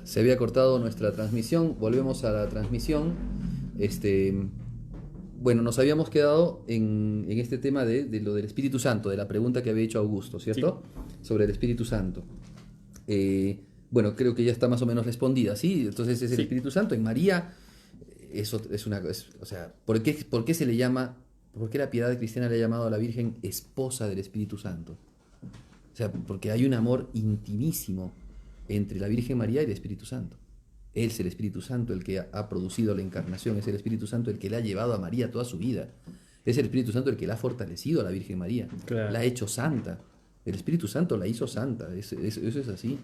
Se había cortado nuestra transmisión, volvemos a la transmisión. Bueno, nos habíamos quedado en este tema de lo del Espíritu Santo, de la pregunta que había hecho Augusto, Sí, ¿cierto? Sobre el Espíritu Santo. Bueno, creo que ya está más o menos respondida, ¿sí? Entonces es el sí. Espíritu Santo. En María, o sea, ¿por qué se le llama, por qué la piedad cristiana le ha llamado a la Virgen esposa del Espíritu Santo? O sea, porque hay un amor intimísimo entre la Virgen María y el Espíritu Santo. Es el Espíritu Santo el que ha producido la encarnación, es el Espíritu Santo el que le ha llevado a María toda su vida. Es el Espíritu Santo el que la ha fortalecido a la Virgen María, la Claro. ha hecho santa. El Espíritu Santo la hizo santa, eso es así.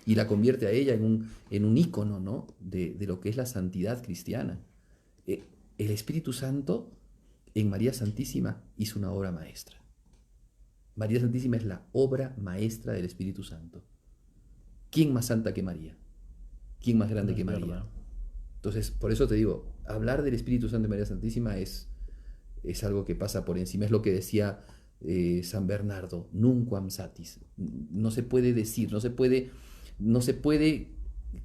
Y la convierte a ella en un ícono, ¿no? De lo que es la santidad cristiana. El Espíritu Santo en María Santísima hizo una obra maestra. María Santísima es la obra maestra del Espíritu Santo. ¿Quién más santa que María? ¿Quién más grande que Es María? verdad. Entonces, por eso te digo, hablar del Espíritu Santo de María Santísima es algo que pasa por encima. Es lo que decía San Bernardo, nunquam satis. No se puede decir, no se puede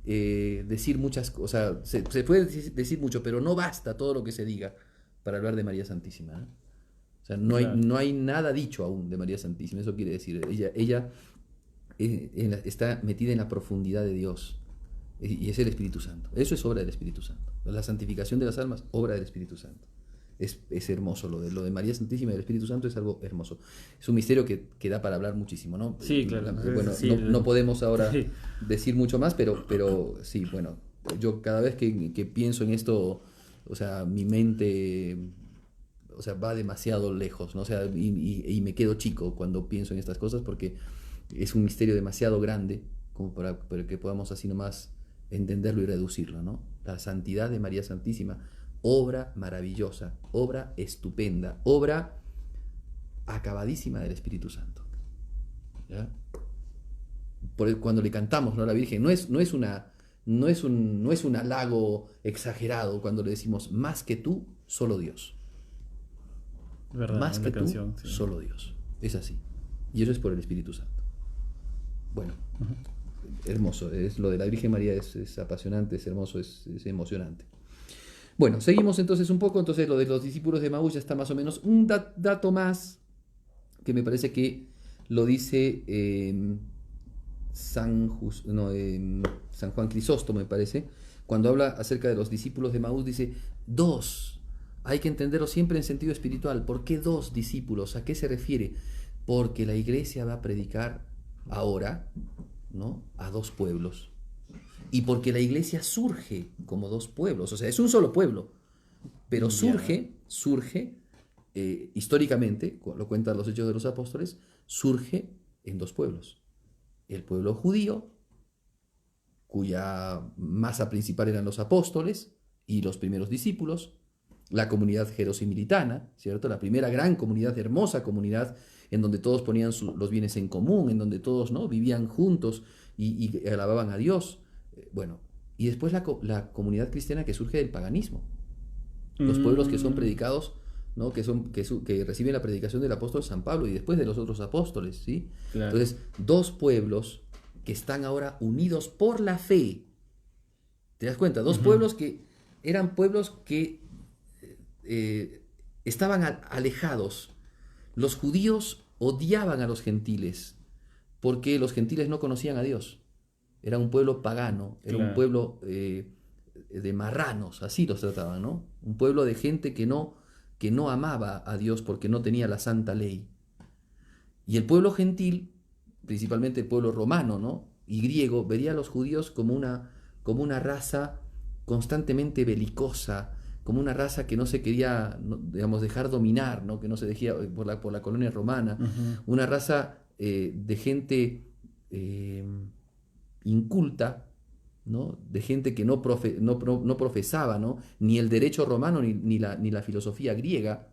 decir muchas cosas. Se puede decir mucho, pero no basta todo lo que se diga para hablar de María Santísima, ¿eh? O sea, Claro. no hay nada dicho aún de María Santísima. Eso quiere decir, ella está metida en la profundidad de Dios. Y es el Espíritu Santo. Eso es obra del Espíritu Santo. La santificación de las almas, obra del Espíritu Santo. Es hermoso. Lo de María Santísima y el Espíritu Santo es algo hermoso. Es un misterio que da para hablar muchísimo, ¿no? Sí, claro. Bueno, Sí, no podemos ahora sí. decir mucho más, pero sí, bueno, yo cada vez que pienso en esto, o sea, mi mente, o sea, va demasiado lejos, ¿no? O sea, y me quedo chico cuando pienso en estas cosas porque es un misterio demasiado grande como para que podamos así nomás entenderlo y reducirlo, ¿no? La santidad de María Santísima, obra maravillosa, obra estupenda, obra acabadísima del Espíritu Santo. ¿Ya? Cuando le cantamos, ¿no?, a la Virgen, no es un halago exagerado cuando le decimos, más que tú, solo Dios. Verdad, Más en que la tú, canción, sí. solo Dios. Es así. Y eso es por el Espíritu Santo. Bueno, hermoso. Lo de la Virgen María es apasionante, es hermoso, es emocionante. Bueno, seguimos entonces un poco. Entonces lo de los discípulos de Maús ya está más o menos. Un dato más que me parece que lo dice San Juan Crisóstomo, me parece, cuando habla acerca de los discípulos de Maús, dice dos. Hay que entenderlo siempre en sentido espiritual. ¿Por qué dos discípulos? ¿A qué se refiere? Porque la iglesia va a predicar ahora, ¿no?, a dos pueblos. Y porque la iglesia surge como dos pueblos. O sea, es un solo pueblo, pero Ya. surge históricamente, lo cuentan los Hechos de los Apóstoles, surge en dos pueblos. El pueblo judío, cuya masa principal eran los apóstoles y los primeros discípulos, la comunidad jerosimilitana, ¿cierto? La primera gran comunidad, hermosa comunidad, en donde todos ponían los bienes en común, en donde todos, ¿no?, vivían juntos y alababan a Dios. Bueno, y después la comunidad cristiana que surge del paganismo, los pueblos que son Mm, predicados, ¿no?, que reciben la predicación del apóstol San Pablo y después de los otros apóstoles, ¿sí? claro. Entonces, dos pueblos que están ahora unidos por la fe. ¿Te das cuenta? Dos Ujú. pueblos que eran pueblos que eh, estaban alejados. Los judíos odiaban a los gentiles porque los gentiles no conocían a Dios. Era un pueblo pagano, era un Claro. pueblo de marranos, así los trataban, ¿no? Un pueblo de gente que no amaba a Dios porque no tenía la santa ley. Y el pueblo gentil, principalmente el pueblo romano, ¿no?, y griego, vería a los judíos como una raza constantemente belicosa, como una raza que no se quería, no, digamos, dejar dominar, ¿no?, que no se dejía por la colonia romana, Ujú. una raza de gente eh, inculta, ¿no?, de gente que no profesaba, ¿no?, ni el derecho romano ni la filosofía griega.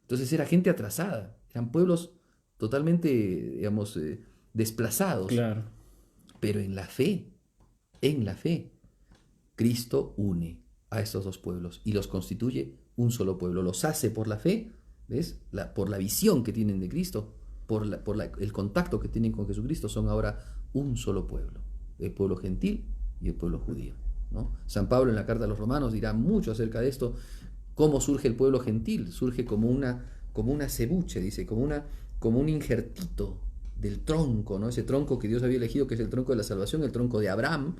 Entonces era gente atrasada, eran pueblos totalmente, digamos, desplazados. Claro. Pero en la fe, Cristo une a estos dos pueblos y los constituye un solo pueblo. Los hace por la fe, ¿ves? Por la visión que tienen de Cristo, el contacto que tienen con Jesucristo, son ahora un solo pueblo. El pueblo gentil y el pueblo judío, ¿no? San Pablo en la carta a los romanos dirá mucho acerca de esto, cómo surge el pueblo gentil. Surge como una cebuche, dice, como un injertito del tronco, ¿no? Ese tronco que Dios había elegido, que es el tronco de la salvación, el tronco de Abraham.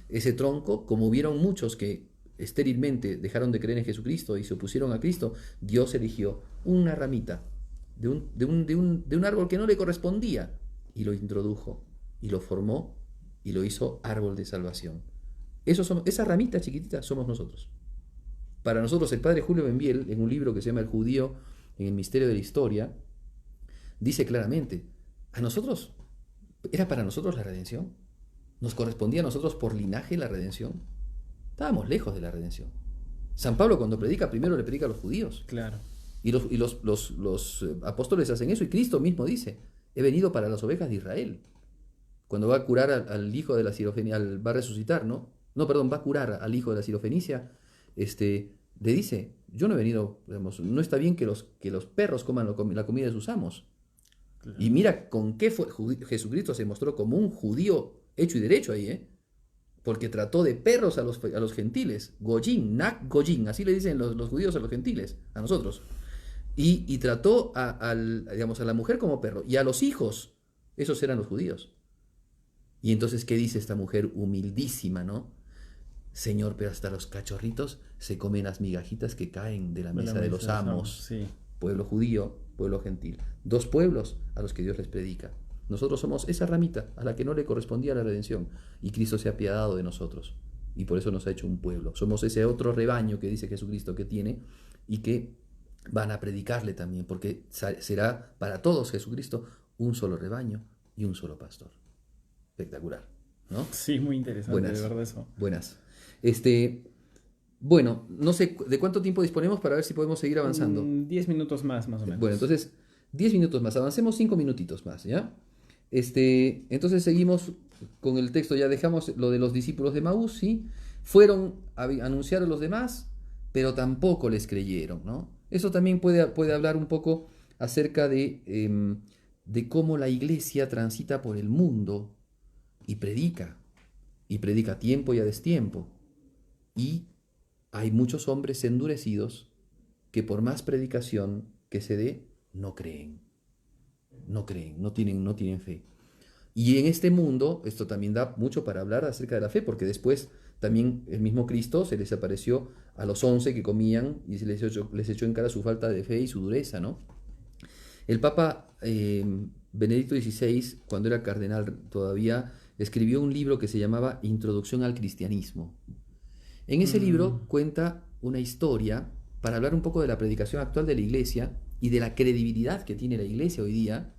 Ese tronco, como hubieron muchos que estérilmente dejaron de creer en Jesucristo y se opusieron a Cristo, Dios eligió una ramita de un árbol que no le correspondía y lo introdujo y lo formó y lo hizo árbol de salvación. Esa ramita chiquitita somos nosotros. Para nosotros, el padre Julio Benviel, en un libro que se llama El judío en el misterio de la historia, dice claramente, era para nosotros la redención. Nos correspondía a nosotros por linaje la redención. Estábamos lejos de la redención. San Pablo, cuando predica, primero le predica a los judíos. Claro. Y los apóstoles hacen eso, y Cristo mismo dice, he venido para las ovejas de Israel. Cuando va a curar al hijo de la Sirofenicia, va a resucitar, ¿no? No, perdón, va a curar al hijo de la Sirofenicia, le dice, yo no he venido, digamos, no está bien que los perros coman la comida de sus amos. Claro. Y mira con qué Jesucristo se mostró como un judío hecho y derecho ahí, porque trató de perros a los gentiles, goyín, nak goyín, así le dicen los judíos a los gentiles, a nosotros. Y trató a la mujer como perro, y a los hijos, esos eran los judíos. Y entonces, ¿qué dice esta mujer humildísima, no? Señor, pero hasta los cachorritos se comen las migajitas que caen de la mesa de los amos. Sí. Pueblo judío, pueblo gentil. Dos pueblos a los que Dios les predica. Nosotros somos esa ramita a la que no le correspondía la redención. Y Cristo se ha apiadado de nosotros. Y por eso nos ha hecho un pueblo. Somos ese otro rebaño que dice Jesucristo que tiene y que van a predicarle también. Porque será para todos Jesucristo un solo rebaño y un solo pastor. Espectacular, ¿no? Sí, muy interesante, buenas, de verdad eso. Buenas. Bueno, no sé de cuánto tiempo disponemos para ver si podemos seguir avanzando. 10 minutos más o menos. Bueno, entonces 10 minutos más, avancemos 5 minutitos más, ¿ya? Entonces seguimos con el texto, ya dejamos lo de los discípulos de Maús, ¿sí? Fueron a anunciar a los demás, pero tampoco les creyeron, ¿no? Eso también puede hablar un poco acerca de cómo la iglesia transita por el mundo y predica a tiempo y a destiempo. Y hay muchos hombres endurecidos que por más predicación que se dé, no creen, no tienen fe. Y en este mundo, esto también da mucho para hablar acerca de la fe, porque después también el mismo Cristo se les apareció a los 11 que comían y se les echó en cara su falta de fe y su dureza, ¿no? El Papa Benedicto XVI, cuando era cardenal todavía, escribió un libro que se llamaba Introducción al Cristianismo. En ese libro cuenta una historia para hablar un poco de la predicación actual de la Iglesia y de la credibilidad que tiene la Iglesia hoy día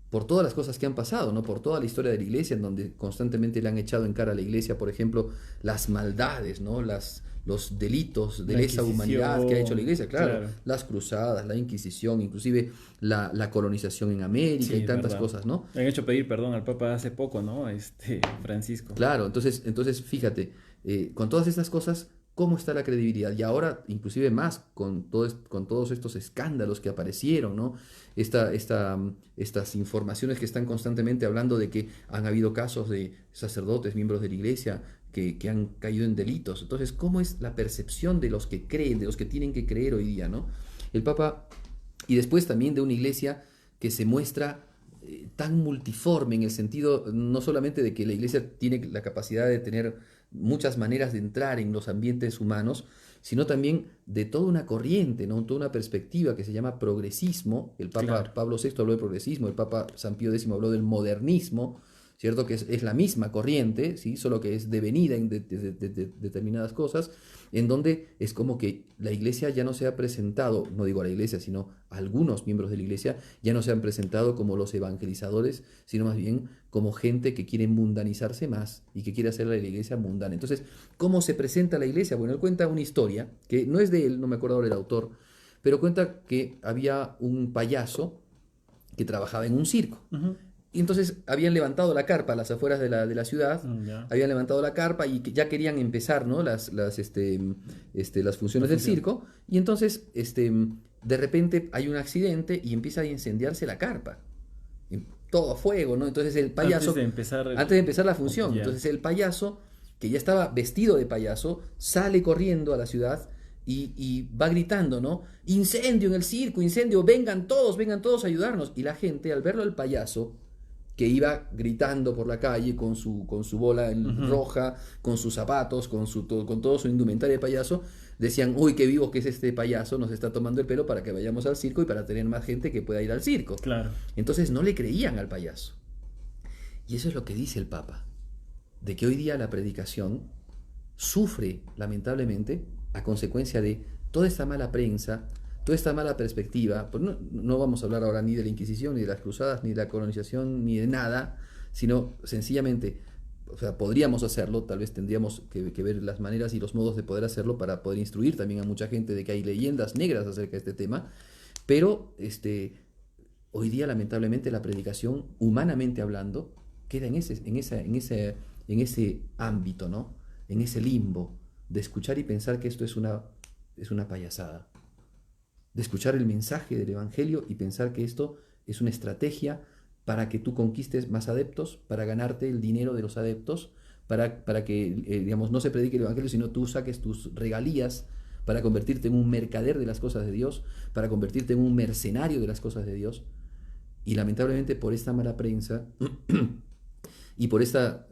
por todas las cosas que han pasado, ¿no? Por toda la historia de la Iglesia, en donde constantemente le han echado en cara a la Iglesia, por ejemplo, las maldades, ¿no? Los delitos de lesa humanidad que ha hecho la Iglesia, claro. Las cruzadas, la Inquisición, inclusive la colonización en América, sí, y tantas cosas, ¿no? Le han hecho pedir perdón al Papa hace poco, ¿no? Francisco. Claro, entonces fíjate, con todas estas cosas, ¿cómo está la credibilidad? Y ahora, inclusive más, con todos estos escándalos que aparecieron, ¿no? Estas informaciones que están constantemente hablando de que han habido casos de sacerdotes, miembros de la Iglesia, que han caído en delitos. Entonces, ¿cómo es la percepción de los que creen, de los que tienen que creer hoy día, ¿no? El Papa, y después también de una Iglesia que se muestra tan multiforme en el sentido no solamente de que la Iglesia tiene la capacidad de tener muchas maneras de entrar en los ambientes humanos, sino también de toda una corriente, ¿no? Toda una perspectiva que se llama progresismo. El Papa Pablo VI habló de progresismo, el Papa San Pío X habló del modernismo, ¿cierto? Que es la misma corriente, ¿sí? Solo que es devenida en determinadas cosas, en donde es como que la Iglesia ya no se ha presentado, no digo a la Iglesia, sino a algunos miembros de la Iglesia, ya no se han presentado como los evangelizadores, sino más bien como gente que quiere mundanizarse más y que quiere hacer la Iglesia mundana. Entonces, ¿cómo se presenta la Iglesia? Bueno, él cuenta una historia, que no es de él, no me acuerdo ahora el autor, pero cuenta que había un payaso que trabajaba en un circo. Uh-huh. Y entonces habían levantado la carpa a las afueras de la ciudad, habían levantado la carpa y ya querían empezar, ¿no? las funciones del circo, y entonces de repente hay un accidente y empieza a incendiarse la carpa, todo a fuego, ¿no? Entonces el payaso, antes de empezar la función, entonces el payaso que ya estaba vestido de payaso, sale corriendo a la ciudad y va gritando, ¿no? Incendio en el circo, incendio, vengan todos a ayudarnos. Y la gente, al verlo al payaso, que iba gritando por la calle con su bola roja, con sus zapatos, con todo su indumentaria de payaso, decían, uy, qué vivo que es este payaso, nos está tomando el pelo para que vayamos al circo y para tener más gente que pueda ir al circo. Claro. Entonces no le creían al payaso. Y eso es lo que dice el Papa, de que hoy día la predicación sufre, lamentablemente, a consecuencia de toda esta mala prensa, toda esta mala perspectiva. Pues no vamos a hablar ahora ni de la Inquisición, ni de las cruzadas, ni de la colonización, ni de nada, sino sencillamente, o sea, podríamos hacerlo, tal vez tendríamos que ver las maneras y los modos de poder hacerlo para poder instruir también a mucha gente de que hay leyendas negras acerca de este tema, pero hoy día lamentablemente la predicación, humanamente hablando, queda en ese ámbito, ¿no? En ese limbo de escuchar y pensar que esto es una payasada, de escuchar el mensaje del Evangelio y pensar que esto es una estrategia para que tú conquistes más adeptos, para ganarte el dinero de los adeptos, para que, digamos, no se predique el Evangelio, sino tú saques tus regalías para convertirte en un mercader de las cosas de Dios, para convertirte en un mercenario de las cosas de Dios. Y lamentablemente por esta mala prensa y por esta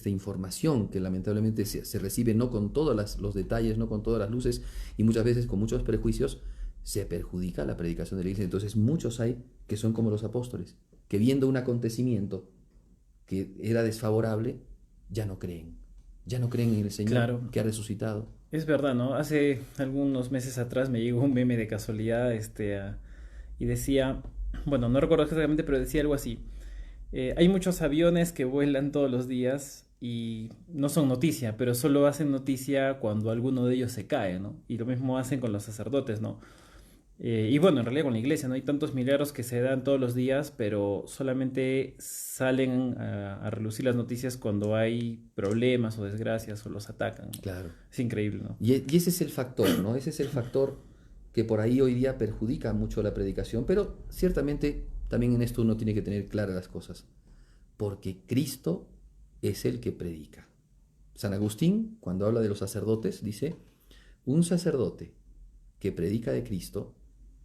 información que lamentablemente se recibe no con todos los detalles, no con todas las luces y muchas veces con muchos prejuicios, se perjudica la predicación de la iglesia. Entonces muchos hay que son como los apóstoles, que viendo un acontecimiento que era desfavorable, ya no creen en el Señor, claro, que ha resucitado. Es verdad, ¿no? Hace algunos meses atrás me llegó un meme de casualidad y decía, bueno, no recuerdo exactamente, pero decía algo así. Hay muchos aviones que vuelan todos los días y no son noticia, pero solo hacen noticia cuando alguno de ellos se cae, ¿no? Y lo mismo hacen con los sacerdotes, ¿no? Y bueno, en realidad con la iglesia, ¿no? Hay tantos milagros que se dan todos los días, pero solamente salen a relucir las noticias cuando hay problemas o desgracias o los atacan, ¿no? Claro. Es increíble, ¿no? Y ese es el factor, ¿no? Ese es el factor que por ahí hoy día perjudica mucho la predicación, pero ciertamente también en esto uno tiene que tener claras las cosas, porque Cristo es el que predica. San Agustín, cuando habla de los sacerdotes, dice, un sacerdote que predica de Cristo,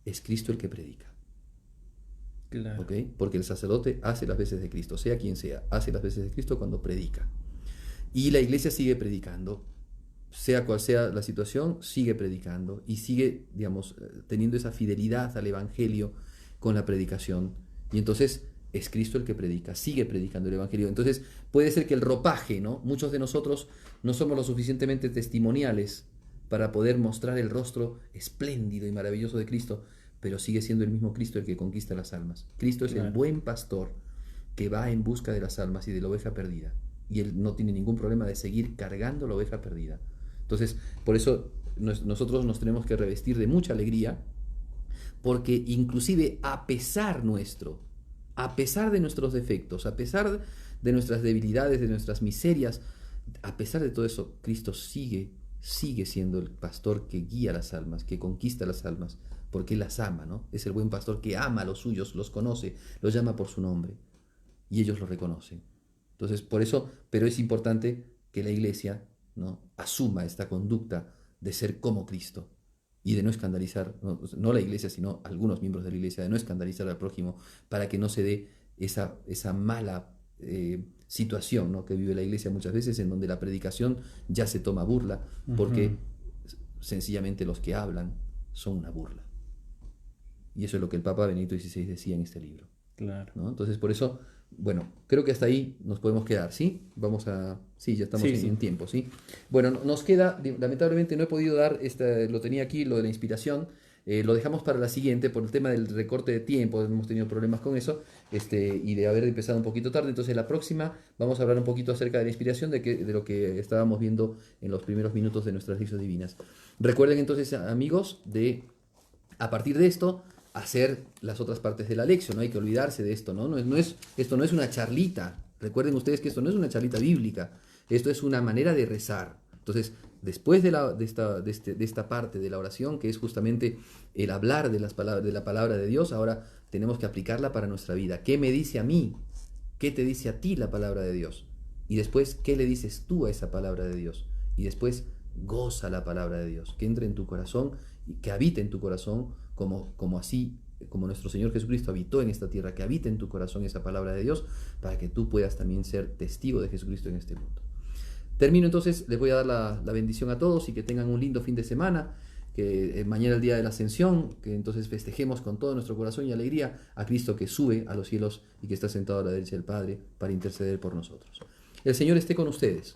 es Cristo el que predica. Claro. ¿Okay? Porque el sacerdote hace las veces de Cristo, sea quien sea, hace las veces de Cristo cuando predica. Y la iglesia sigue predicando, sea cual sea la situación, sigue predicando y sigue, digamos, teniendo esa fidelidad al Evangelio con la predicación. Y entonces es Cristo el que predica, sigue predicando el Evangelio. Entonces puede ser que el ropaje, ¿no? Muchos de nosotros no somos lo suficientemente testimoniales para poder mostrar el rostro espléndido y maravilloso de Cristo, pero sigue siendo el mismo Cristo el que conquista las almas. Cristo es el buen pastor que va en busca de las almas y de la oveja perdida. Y él no tiene ningún problema de seguir cargando la oveja perdida. Entonces, por eso nosotros nos tenemos que revestir de mucha alegría, porque inclusive a pesar de nuestros defectos, a pesar de nuestras debilidades, de nuestras miserias, a pesar de todo eso, Cristo sigue siendo el pastor que guía las almas, que conquista las almas, porque Él las ama, ¿no? Es el buen pastor que ama a los suyos, los conoce, los llama por su nombre, y ellos lo reconocen. Entonces, por eso, pero es importante que la iglesia, ¿no?, asuma esta conducta de ser como Cristo y de no escandalizar, no la iglesia, sino algunos miembros de la iglesia, de no escandalizar al prójimo, para que no se dé esa mala situación, ¿no?, que vive la iglesia muchas veces, en donde la predicación ya se toma burla, porque sencillamente los que hablan son una burla. Y eso es lo que el Papa Benedicto XVI decía en este libro. Claro. ¿No? Entonces, por eso, bueno, creo que hasta ahí nos podemos quedar, ¿sí? Sí, ya estamos en tiempo, ¿sí? Bueno, nos queda, lamentablemente no he podido dar, lo tenía aquí, lo de la inspiración, lo dejamos para la siguiente por el tema del recorte de tiempo, hemos tenido problemas con eso, y de haber empezado un poquito tarde. Entonces la próxima vamos a hablar un poquito acerca de la inspiración, de lo que estábamos viendo en los primeros minutos de nuestras lecciones divinas. Recuerden entonces, amigos, a partir de esto, hacer las otras partes de la lección. No hay que olvidarse de esto, ¿no? Esto no es una charlita. Recuerden ustedes que esto no es una charlita bíblica. Esto es una manera de rezar. Entonces, después de esta parte de la oración, que es justamente el hablar de la palabra de Dios, ahora tenemos que aplicarla para nuestra vida. ¿Qué me dice a mí? ¿Qué te dice a ti la palabra de Dios? Y después, ¿qué le dices tú a esa palabra de Dios? Y después, goza la palabra de Dios, que entre en tu corazón y que habite en tu corazón como así, como nuestro Señor Jesucristo habitó en esta tierra, que habite en tu corazón esa palabra de Dios, para que tú puedas también ser testigo de Jesucristo en este mundo. Termino entonces, les voy a dar la bendición a todos y que tengan un lindo fin de semana, que mañana el día de la Ascensión, que entonces festejemos con todo nuestro corazón y alegría a Cristo que sube a los cielos y que está sentado a la derecha del Padre para interceder por nosotros. El Señor esté con ustedes.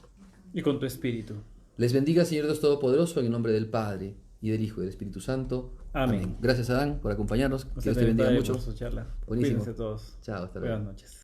Y con tu espíritu. Les bendiga, Señor Dios Todopoderoso, en el nombre del Padre, y del Hijo y del Espíritu Santo. Amén. Gracias, Adán, por acompañarnos. Que José Dios te bendiga Padre, mucho. por su charla. Buenísimo. Cuídense todos. Chao, hasta luego. Buenas noches.